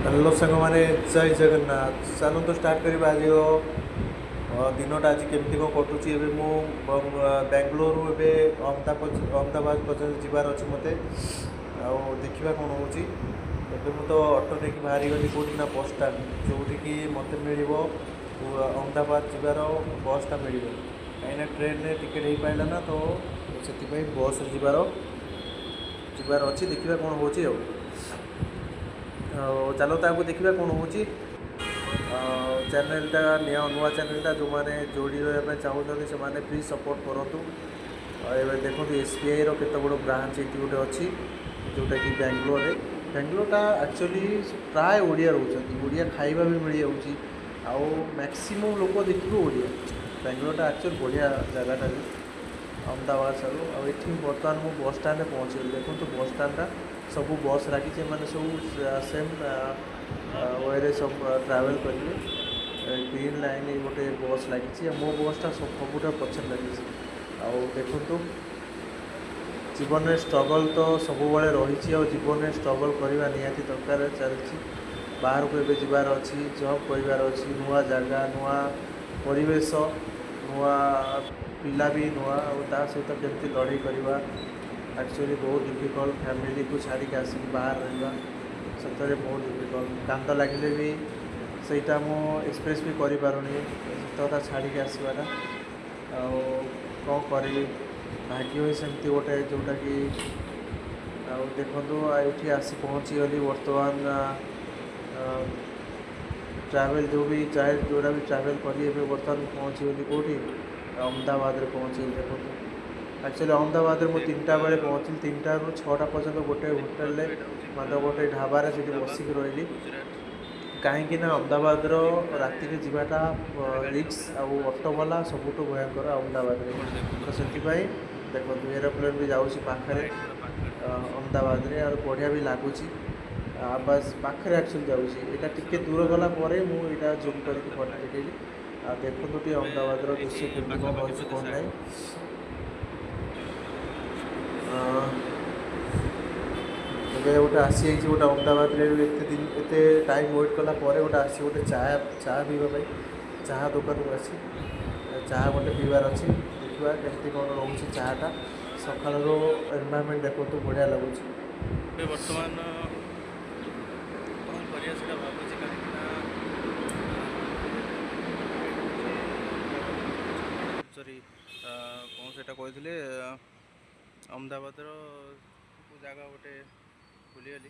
Hello सांग मैंने जय जगन्नाथ चलो तो स्टार्ट करवा आज दिनटा आज केमती कौन कटुची एवं मु बेंगलोर अहमदाबाद पर्यटन जीवार अच्छे मत देखा कौन हो तो अटो नहीं बाहरी गली कौटी ना बस स्टाण जोटिकी मत मिल अहमदाबाद जीवार बसटा मिल कहीं ट्रेन में टिकेट हो पारा ना तो से बस जीवार जीवार अच्छी देखा कौन हो चलो ताको देखा कौन हो चैनलटा नुआ चैनलटा जो मैंने जोड़ी रहा चाहते से प्लीज सपोर्ट करूँ। देखो एसबीआई केत बड़ ब्रांच ये गोटे अच्छी जोटा कि बेंगलोरटा एक्चुअली प्राय ओडिया रोच ओडिया खाଇବା भी मिल जाऊँ मैक्सिमम लोग देखिए ओडिया बेंगलोरटा एक्चुअली बढ़िया जगहटा भी अहमदाबाद सारू ये बर्तमान मुझ बस स्टाण्ड पहुँचल देखो तो बस स्टाण्डटा सब बस राखी मैंने सब सेम वे सब ट्रावेल करेंगे ग्रीन लाइन गोटे बस लगी मो बसटा सबुठ पचर लगी देखु जीवन में स्ट्रगल तो सब रही जीवन में स्ट्रगल करवा निहाती दरकार चलती बाहर को एवं जीवार अच्छी जॉब करार अच्छी नुआ जगह नुआ परिवेश नुआ पिला भी नुआ सहित केमती लड़ाई करवा एक्चुअली बहुत डिफिकल्ट फैमिली को छाड़ी आसिक बाहर रहा सतरे बहुत डिफिकल्ट कांद लगे भी सहीटा मु एक्सप्रेस भी करें सतता छाड़ी आसवाटा कौन करी भाग्य ही सेमती गोटे जोटा कि देखो ये आसी पहुँची गली बर्तमान ट्रैवल जो भी चाहे जोटा भी ट्रैवल करी बर्तमान पहुँची गली कौटी अहमदाबाद पहुँची देखो एक्चुअली अहमदाबाद में 3टा बेले पहुँचली 3टा रू 6टा पर्यटन गोटे होटेल मतलब गोटे ढाबार से बसिक रही कहीं अहमदाबाद राति के जीवाटा रिक्स आउ ऑटोवाला सबुठ भयंकर अहमदाबाद तो से देखो एरोप्लेन भी जाऊँगी पाखे अहमदाबाद और बढ़िया भी लगुच बस पाखे एक्चुअली जाऊँगी यहाँ टी दूर गला मुझा जूम करके फटो देखी देखो टी अहमदाबाद दृश्य केमती कौन रही कौन ना गोटे आसी गोटे अहमदाबाद दिन एत टाइम वेट कला गोटे आसी गोटे चाह पीवा चाह दुकान को आसी चाह गोटे पीबार अच्छी देखा केमती कौन रोचे चाहटा सकाल एनवायरनमेंट देखो तो बढ़िया लगुच बर्तमान कौन कर सॉरी कौन से कहते अहमदाबाद जगह गोटे भूलीगली